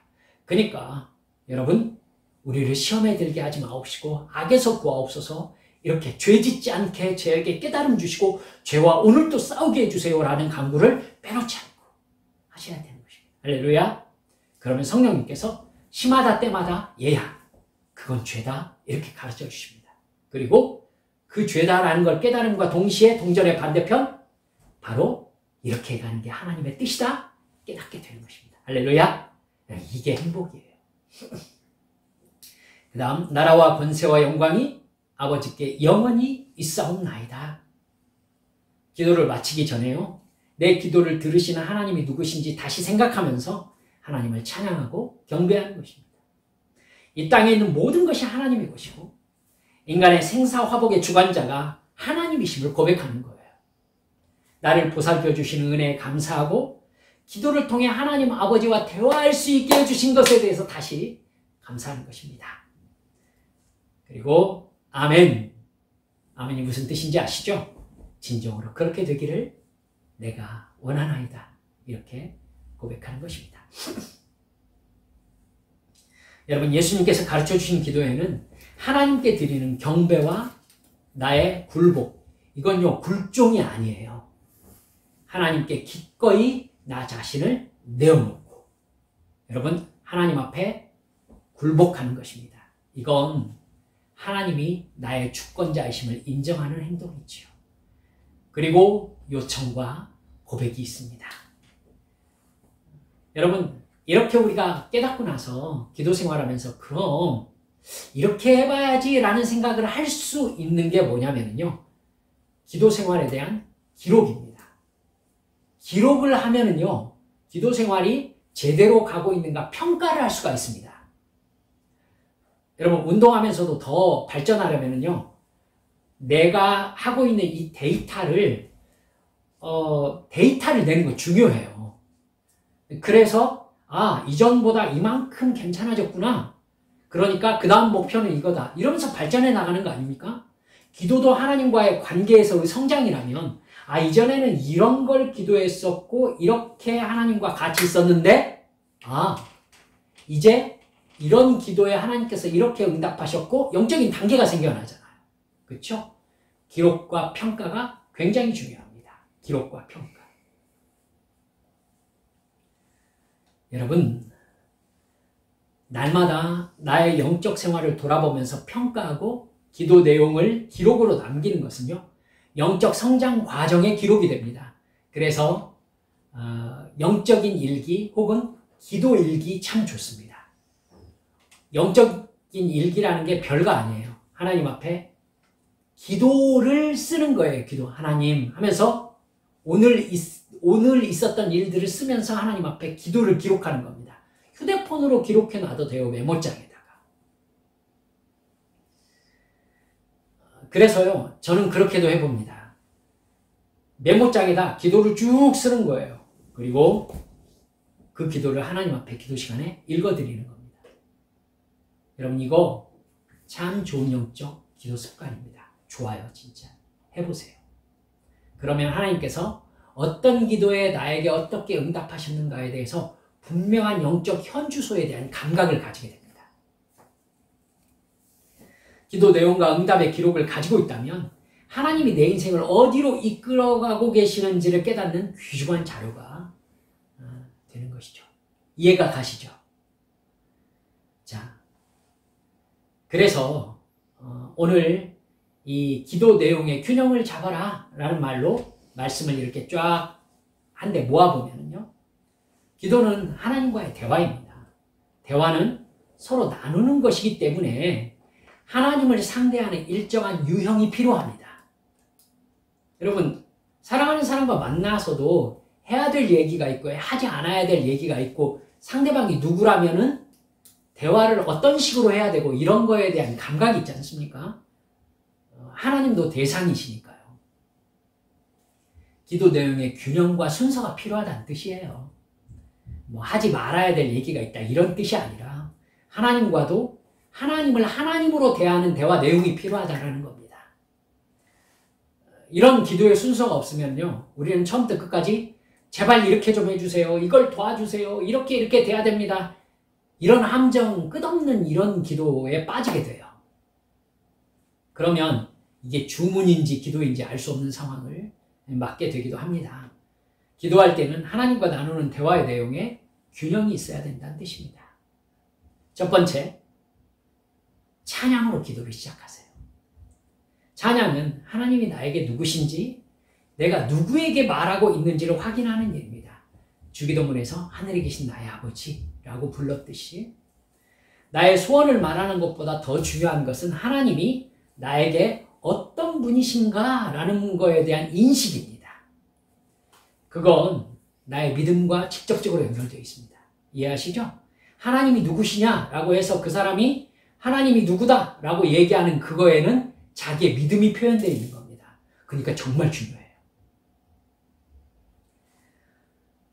그러니까 여러분, 우리를 시험에 들게 하지 마옵시고 악에서 구하옵소서, 이렇게 죄 짓지 않게 죄에게 깨달음 주시고 죄와 오늘도 싸우게 해주세요라는 간구를 빼놓지 않고 하셔야 되는 것입니다. 할렐루야. 그러면 성령님께서 시마다 때마다 얘야, 그건 죄다, 이렇게 가르쳐 주십니다. 그리고 그 죄다라는 걸 깨달음과 동시에 동전의 반대편, 바로 이렇게 가는 게 하나님의 뜻이다, 깨닫게 되는 것입니다. 할렐루야. 이게 행복이에요. 그 다음 나라와 권세와 영광이 아버지께 영원히 있사옵나이다. 기도를 마치기 전에요. 내 기도를 들으시는 하나님이 누구신지 다시 생각하면서 하나님을 찬양하고 경배하는 것입니다. 이 땅에 있는 모든 것이 하나님의 것이고 인간의 생사화복의 주관자가 하나님이심을 고백하는 거예요. 나를 보살펴 주시는 은혜에 감사하고 기도를 통해 하나님 아버지와 대화할 수 있게 해주신 것에 대해서 다시 감사하는 것입니다. 그리고 아멘. 아멘이 무슨 뜻인지 아시죠? 진정으로 그렇게 되기를 내가 원하나이다. 이렇게 고백하는 것입니다. 여러분, 예수님께서 가르쳐 주신 기도에는 하나님께 드리는 경배와 나의 굴복, 이건요 굴종이 아니에요. 하나님께 기꺼이 나 자신을 내어놓고 여러분 하나님 앞에 굴복하는 것입니다. 이건 하나님이 나의 주권자이심을 인정하는 행동이지요. 그리고 요청과 고백이 있습니다. 여러분, 이렇게 우리가 깨닫고 나서 기도 생활하면서 그럼 이렇게 해봐야지 라는 생각을 할 수 있는 게 뭐냐면요. 기도 생활에 대한 기록입니다. 기록을 하면은요, 기도 생활이 제대로 가고 있는가 평가를 할 수가 있습니다. 여러분, 운동하면서도 더 발전하려면은요, 내가 하고 있는 이 데이터를 내는 거 중요해요. 그래서, 이전보다 이만큼 괜찮아졌구나. 그러니까 그 다음 목표는 이거다. 이러면서 발전해 나가는 거 아닙니까? 기도도 하나님과의 관계에서의 성장이라면, 이전에는 이런 걸 기도했었고, 이렇게 하나님과 같이 있었는데, 이제 이런 기도에 하나님께서 이렇게 응답하셨고, 영적인 단계가 생겨나잖아요. 그렇죠? 기록과 평가가 굉장히 중요합니다. 기록과 평가. 여러분, 날마다 나의 영적 생활을 돌아보면서 평가하고 기도 내용을 기록으로 남기는 것은요, 영적 성장 과정의 기록이 됩니다. 그래서 영적인 일기 혹은 기도 일기 참 좋습니다. 영적인 일기라는 게 별거 아니에요. 하나님 앞에 기도를 쓰는 거예요. 기도. 하나님 하면서 오늘 있었던 일들을 쓰면서 하나님 앞에 기도를 기록하는 겁니다. 휴대폰으로 기록해 놔도 돼요. 메모장에다가. 그래서요, 저는 그렇게도 해봅니다. 메모장에다 기도를 쭉 쓰는 거예요. 그리고 그 기도를 하나님 앞에 기도 시간에 읽어드리는 겁니다. 여러분, 이거 참 좋은 영적 기도 습관입니다. 좋아요, 진짜. 해보세요. 그러면 하나님께서 어떤 기도에 나에게 어떻게 응답하셨는가에 대해서 분명한 영적 현주소에 대한 감각을 가지게 됩니다. 기도 내용과 응답의 기록을 가지고 있다면 하나님이 내 인생을 어디로 이끌어가고 계시는지를 깨닫는 귀중한 자료가 되는 것이죠. 이해가 가시죠? 자, 그래서 오늘 이 기도 내용의 균형을 잡아라 라는 말로 말씀을 이렇게 쫙 한데 모아보면요, 기도는 하나님과의 대화입니다. 대화는 서로 나누는 것이기 때문에 하나님을 상대하는 일정한 유형이 필요합니다. 여러분, 사랑하는 사람과 만나서도 해야 될 얘기가 있고 하지 않아야 될 얘기가 있고 상대방이 누구라면은 대화를 어떤 식으로 해야 되고 이런 거에 대한 감각이 있지 않습니까? 하나님도 대상이시니까요. 기도 내용의 균형과 순서가 필요하다는 뜻이에요. 하지 말아야 될 얘기가 있다 이런 뜻이 아니라 하나님과도 하나님을 하나님으로 대하는 대화 내용이 필요하다는 겁니다. 이런 기도의 순서가 없으면요, 우리는 처음부터 끝까지 제발 이렇게 좀 해주세요, 이걸 도와주세요, 이렇게 돼야 됩니다, 이런 함정 끝없는 이런 기도에 빠지게 돼요. 그러면 이게 주문인지 기도인지 알 수 없는 상황을 맞게 되기도 합니다. 기도할 때는 하나님과 나누는 대화의 내용에 균형이 있어야 된다는 뜻입니다. 첫 번째, 찬양으로 기도를 시작하세요. 찬양은 하나님이 나에게 누구신지, 내가 누구에게 말하고 있는지를 확인하는 일입니다. 주기도문에서 하늘에 계신 나의 아버지라고 불렀듯이 나의 소원을 말하는 것보다 더 중요한 것은 하나님이 나에게 어떤 분이신가 라는 거에 대한 인식입니다. 그건 나의 믿음과 직접적으로 연결되어 있습니다. 이해하시죠? 하나님이 누구시냐라고 해서 그 사람이 하나님이 누구다 라고 얘기하는 그거에는 자기의 믿음이 표현되어 있는 겁니다. 그러니까 정말 중요해요.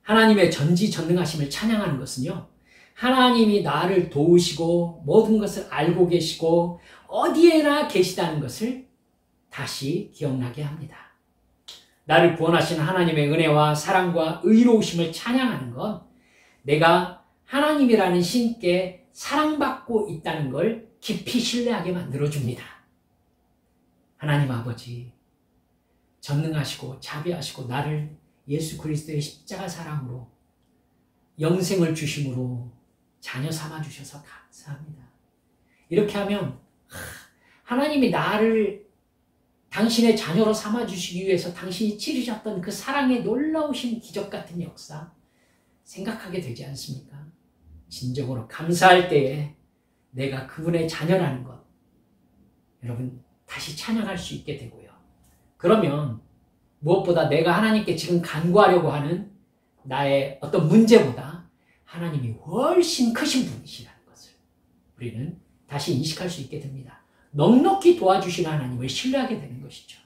하나님의 전지전능하심을 찬양하는 것은요, 하나님이 나를 도우시고 모든 것을 알고 계시고 어디에나 계시다는 것을 다시 기억나게 합니다. 나를 구원하신 하나님의 은혜와 사랑과 의로우심을 찬양하는 건 내가 하나님이라는 신께 사랑받고 있다는 걸 깊이 신뢰하게 만들어줍니다. 하나님 아버지, 전능하시고 자비하시고 나를 예수 그리스도의 십자가 사랑으로 영생을 주심으로 자녀 삼아주셔서 감사합니다. 이렇게 하면 하나님이 나를 당신의 자녀로 삼아주시기 위해서 당신이 치르셨던 그 사랑의 놀라우신 기적 같은 역사 생각하게 되지 않습니까? 진정으로 감사할 때에 내가 그분의 자녀라는 것, 여러분 다시 찬양할 수 있게 되고요. 그러면 무엇보다 내가 하나님께 지금 간구하려고 하는 나의 어떤 문제보다 하나님이 훨씬 크신 분이시라는 것을 우리는 다시 인식할 수 있게 됩니다. 넉넉히 도와주시는 하나님을 신뢰하게 되는 것이죠.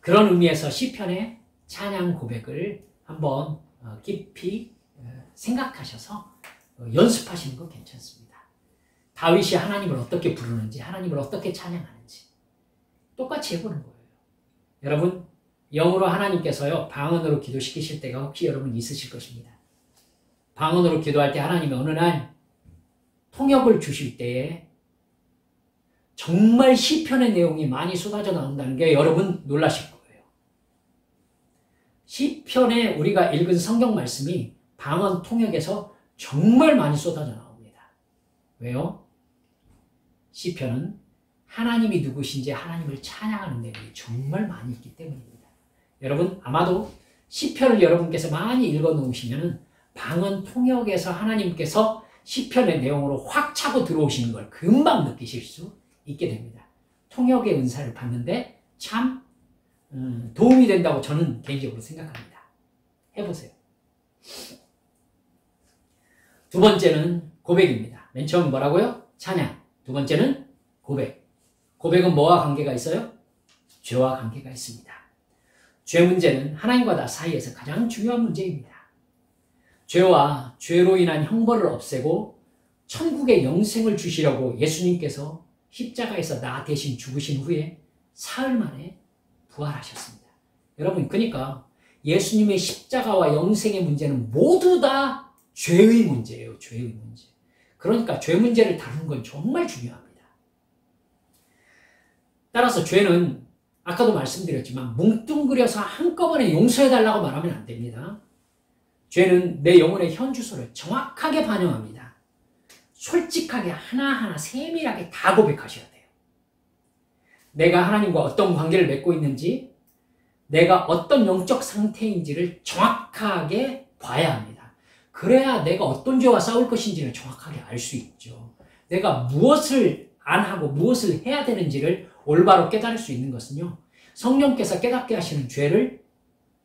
그런 의미에서 시편의 찬양 고백을 한번 깊이 생각하셔서 연습하시는 거 괜찮습니다. 다윗이 하나님을 어떻게 부르는지, 하나님을 어떻게 찬양하는지 똑같이 해보는 거예요. 여러분, 영으로 하나님께서요, 방언으로 기도시키실 때가 혹시 여러분 있으실 것입니다. 방언으로 기도할 때 하나님이 어느 날 통역을 주실 때에 정말 시편의 내용이 많이 쏟아져 나온다는 게 여러분 놀라실 거예요. 시편에 우리가 읽은 성경 말씀이 방언 통역에서 정말 많이 쏟아져 나옵니다. 왜요? 시편은 하나님이 누구신지 하나님을 찬양하는 내용이 정말 많이 있기 때문입니다. 여러분 아마도 시편을 여러분께서 많이 읽어 놓으시면 방언 통역에서 하나님께서 시편의 내용으로 확 차고 들어오시는 걸 금방 느끼실 수 있게 됩니다. 통역의 은사를 받는데 참 도움이 된다고 저는 개인적으로 생각합니다. 해보세요. 두 번째는 고백입니다. 맨 처음 뭐라고요? 찬양. 두 번째는 고백. 고백은 뭐와 관계가 있어요? 죄와 관계가 있습니다. 죄 문제는 하나님과 나 사이에서 가장 중요한 문제입니다. 죄와 죄로 인한 형벌을 없애고 천국의 영생을 주시려고 예수님께서 십자가에서 나 대신 죽으신 후에 사흘 만에 부활하셨습니다. 여러분, 그러니까 예수님의 십자가와 영생의 문제는 모두 다 죄의 문제예요. 죄의 문제. 그러니까 죄 문제를 다루는 건 정말 중요합니다. 따라서 죄는 아까도 말씀드렸지만 뭉뚱그려서 한꺼번에 용서해달라고 말하면 안 됩니다. 죄는 내 영혼의 현주소를 정확하게 반영합니다. 솔직하게 하나하나 세밀하게 다 고백하셔야 돼요. 내가 하나님과 어떤 관계를 맺고 있는지, 내가 어떤 영적 상태인지를 정확하게 봐야 합니다. 그래야 내가 어떤 죄와 싸울 것인지를 정확하게 알 수 있죠. 내가 무엇을 안 하고 무엇을 해야 되는지를 올바로 깨달을 수 있는 것은요, 성령께서 깨닫게 하시는 죄를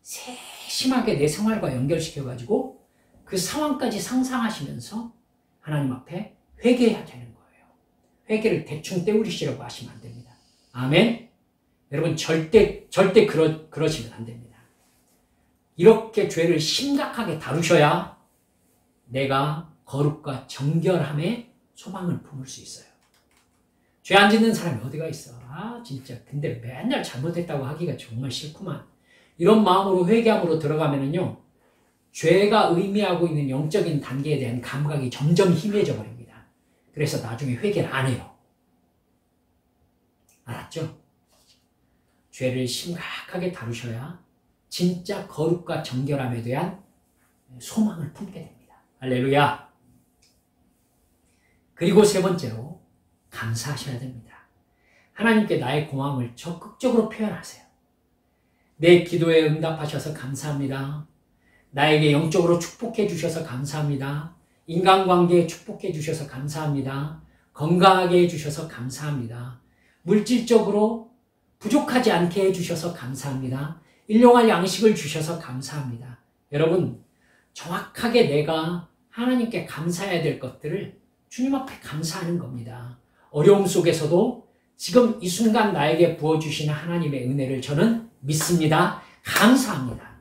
세심하게 내 생활과 연결시켜가지고 그 상황까지 상상하시면서 하나님 앞에 회개해야 되는 거예요. 회개를 대충 때우시려고 하시면 안 됩니다. 아멘? 여러분 절대 그러시면 안 됩니다. 이렇게 죄를 심각하게 다루셔야 내가 거룩과 정결함의 소망을 품을 수 있어요. 죄 안 짓는 사람이 어디가 있어? 아 진짜 근데 맨날 잘못했다고 하기가 정말 싫구만. 이런 마음으로 회개함으로 들어가면은요, 죄가 의미하고 있는 영적인 단계에 대한 감각이 점점 희미해져 버립니다. 그래서 나중에 회개를 안 해요. 알았죠? 죄를 심각하게 다루셔야 진짜 거룩과 정결함에 대한 소망을 품게 됩니다. 할렐루야. 그리고 세 번째로 감사하셔야 됩니다. 하나님께 나의 고마움을 적극적으로 표현하세요. 내 기도에 응답하셔서 감사합니다. 나에게 영적으로 축복해 주셔서 감사합니다. 인간관계 축복해 주셔서 감사합니다. 건강하게 해주셔서 감사합니다. 물질적으로 부족하지 않게 해주셔서 감사합니다. 일용할 양식을 주셔서 감사합니다. 여러분, 정확하게 내가 하나님께 감사해야 될 것들을 주님 앞에 감사하는 겁니다. 어려움 속에서도 지금 이 순간 나에게 부어주시는 하나님의 은혜를 저는 믿습니다. 감사합니다.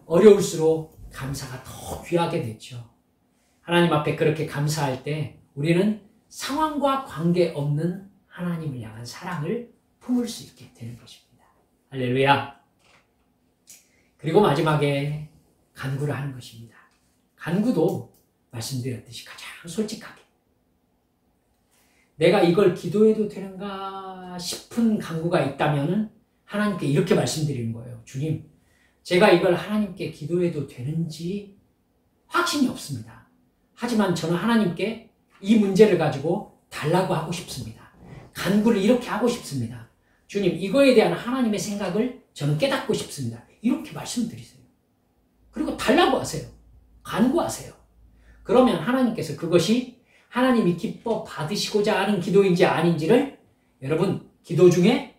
어려울수록 감사가 더 귀하게 되죠. 하나님 앞에 그렇게 감사할 때 우리는 상황과 관계없는 하나님을 향한 사랑을 품을 수 있게 되는 것입니다. 할렐루야. 그리고 마지막에 간구를 하는 것입니다. 간구도 말씀드렸듯이 가장 솔직하게 내가 이걸 기도해도 되는가 싶은 간구가 있다면 하나님께 이렇게 말씀드리는 거예요. 주님, 제가 이걸 하나님께 기도해도 되는지 확신이 없습니다. 하지만 저는 하나님께 이 문제를 가지고 달라고 하고 싶습니다. 간구를 이렇게 하고 싶습니다. 주님, 이거에 대한 하나님의 생각을 저는 깨닫고 싶습니다. 이렇게 말씀드리세요. 그리고 달라고 하세요. 간구하세요. 그러면 하나님께서 그것이 하나님이 기뻐 받으시고자 하는 기도인지 아닌지를 여러분 기도 중에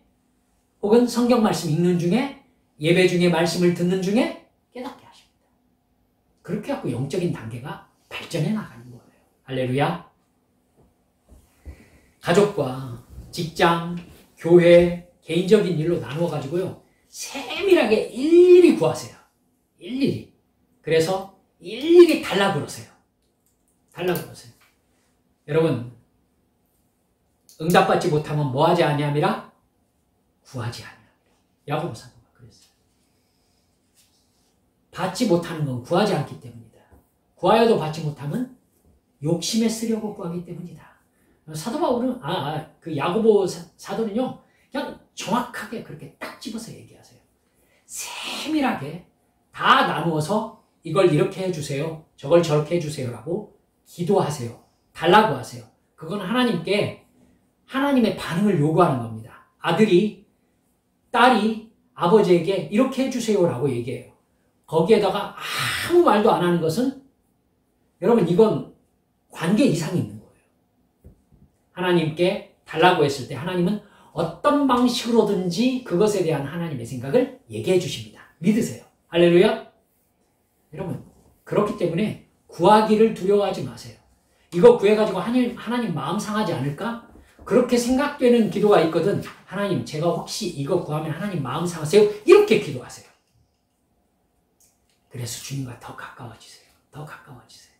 혹은 성경 말씀 읽는 중에 예배 중에 말씀을 듣는 중에 깨닫게 하십니다. 그렇게 하고 영적인 단계가 발전해 나가는 거예요. 할렐루야. 가족과 직장, 교회, 개인적인 일로 나누어 가지고요. 세밀하게 일일이 구하세요. 일일이. 그래서 일일이 달라고 그러세요. 달라고 그러세요. 여러분, 응답받지 못하면 뭐하지 아니함이라? 구하지 아니함이라. 야고보 사도가 그랬어요. 받지 못하는 건 구하지 않기 때문이다. 구하여도 받지 못하면 욕심에 쓰려고 구하기 때문이다. 사도 바울은 그 야고보 사도는요, 그냥 정확하게 그렇게 딱 집어서 얘기하세요. 세밀하게 다 나누어서 이걸 이렇게 해주세요, 저걸 저렇게 해주세요라고 기도하세요. 달라고 하세요. 그건 하나님께 하나님의 반응을 요구하는 겁니다. 아들이, 딸이 아버지에게 이렇게 해주세요라고 얘기해요. 거기에다가 아무 말도 안 하는 것은 여러분 이건 관계 이상이 있는 거예요. 하나님께 달라고 했을 때 하나님은 어떤 방식으로든지 그것에 대한 하나님의 생각을 얘기해 주십니다. 믿으세요. 할렐루야. 여러분, 그렇기 때문에 구하기를 두려워하지 마세요. 이거 구해가지고 하나님 마음 상하지 않을까? 그렇게 생각되는 기도가 있거든. 하나님, 제가 혹시 이거 구하면 하나님 마음 상하세요? 이렇게 기도하세요. 그래서 주님과 더 가까워지세요. 더 가까워지세요.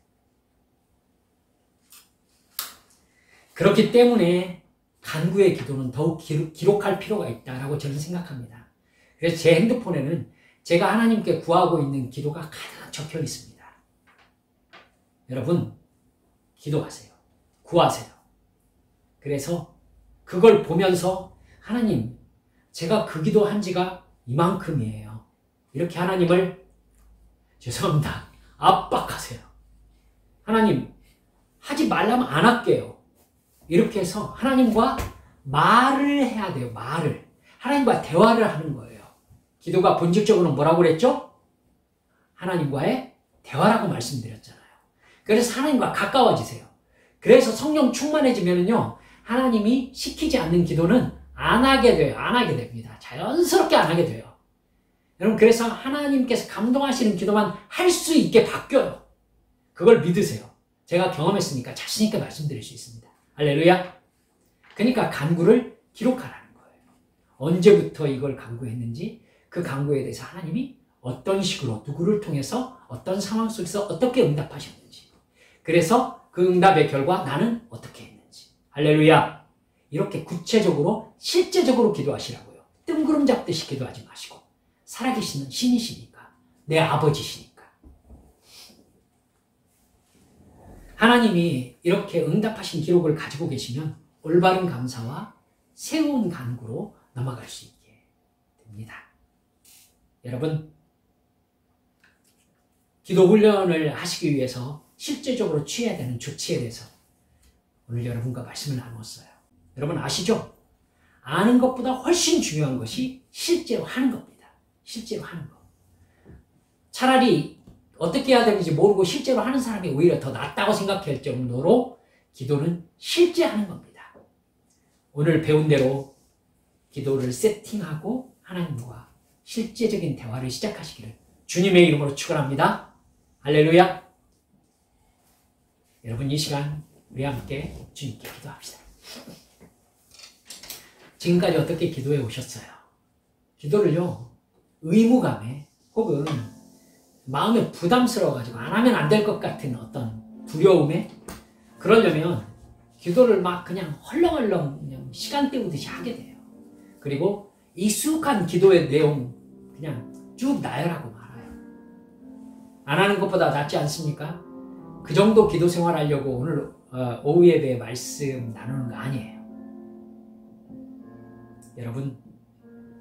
그렇기 때문에 간구의 기도는 더욱 기록할 필요가 있다라고 저는 생각합니다. 그래서 제 핸드폰에는 제가 하나님께 구하고 있는 기도가 가득 적혀 있습니다. 여러분, 기도하세요. 구하세요. 그래서 그걸 보면서 하나님, 제가 그 기도한 지가 이만큼이에요. 이렇게 하나님을 죄송합니다. 압박하세요. 하나님, 하지 말라면 안 할게요. 이렇게 해서 하나님과 말을 해야 돼요. 말을. 하나님과 대화를 하는 거예요. 기도가 본질적으로 뭐라고 그랬죠? 하나님과의 대화라고 말씀드렸잖아요. 그래서 하나님과 가까워지세요. 그래서 성령 충만해지면요, 하나님이 시키지 않는 기도는 안 하게 돼요. 안 하게 됩니다. 자연스럽게 안 하게 돼요. 여러분, 그래서 하나님께서 감동하시는 기도만 할 수 있게 바뀌어요. 그걸 믿으세요. 제가 경험했으니까 자신 있게 말씀드릴 수 있습니다. 할렐루야. 그러니까 간구를 기록하라는 거예요. 언제부터 이걸 간구했는지, 그 간구에 대해서 하나님이 어떤 식으로 누구를 통해서 어떤 상황 속에서 어떻게 응답하셨는지, 그래서 그 응답의 결과 나는 어떻게 했는지. 할렐루야. 이렇게 구체적으로 실제적으로 기도하시라고요. 뜬구름 잡듯이 기도하지 마시고, 살아계시는 신이시니까, 내 아버지시니까. 하나님이 이렇게 응답하신 기록을 가지고 계시면 올바른 감사와 새로운 간구로 넘어갈 수 있게 됩니다. 여러분, 기도 훈련을 하시기 위해서 실제적으로 취해야 되는 조치에 대해서 오늘 여러분과 말씀을 나누었어요. 여러분 아시죠? 아는 것보다 훨씬 중요한 것이 실제로 하는 겁니다. 실제로 하는 것. 차라리 어떻게 해야 되는지 모르고 실제로 하는 사람이 오히려 더 낫다고 생각할 정도로 기도는 실제 하는 겁니다. 오늘 배운 대로 기도를 세팅하고 하나님과 실제적인 대화를 시작하시기를 주님의 이름으로 축원합니다. 할렐루야. 여러분 이 시간 우리 함께 주님께 기도합시다. 지금까지 어떻게 기도해 오셨어요? 기도를요 의무감에 혹은 마음에 부담스러워가지고 안 하면 안 될 것 같은 어떤 두려움에 그러려면 기도를 막 그냥 헐렁헐렁 그냥 시간 때우듯이 하게 돼요. 그리고 익숙한 기도의 내용 그냥 쭉 나열하고 말아요. 안 하는 것보다 낫지 않습니까? 그 정도 기도 생활하려고 오늘 오후 예배에 말씀 나누는 거 아니에요. 여러분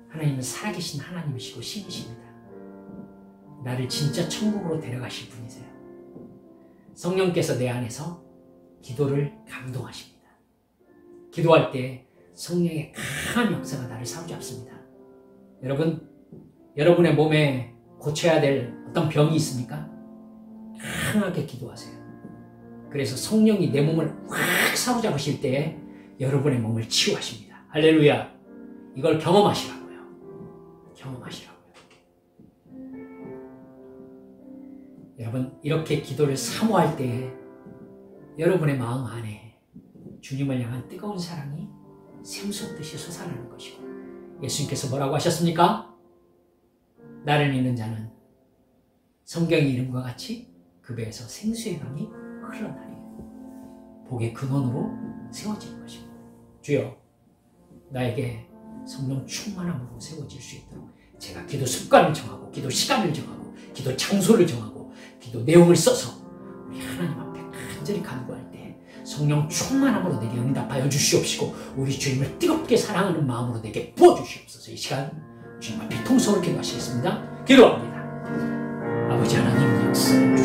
하나님은 살아계신 하나님이시고 신이십니다. 나를 진짜 천국으로 데려가실 분이세요. 성령께서 내 안에서 기도를 감동하십니다. 기도할 때 성령의 강한 역사가 나를 사로잡습니다. 여러분, 여러분의 몸에 고쳐야 될 어떤 병이 있습니까? 강하게 기도하세요. 그래서 성령이 내 몸을 확 사로잡으실 때 여러분의 몸을 치유하십니다. 할렐루야. 이걸 경험하시라고요. 경험하시라고요. 여러분 이렇게 기도를 사모할 때 여러분의 마음 안에 주님을 향한 뜨거운 사랑이 샘솟듯이 솟아나는 것이고 예수님께서 뭐라고 하셨습니까? 나를 믿는 자는 성경의 이름과 같이 그 배에서 생수의 강이 흘러나리 복의 근원으로 세워지는 것입니다. 주여 나에게 성령 충만함으로 세워질 수 있도록 제가 기도 습관을 정하고 기도 시간을 정하고 기도 장소를 정하고 기도 내용을 써서 우리 하나님 앞에 간절히 간구할 때 성령 충만함으로 내게 응답하여 주시옵시고 우리 주님을 뜨겁게 사랑하는 마음으로 내게 부어주시옵소서. 이 시간 주님 앞에 통성으로 기도하시겠습니다. 기도합니다. 아버지 하나님 역사해 주시옵소서.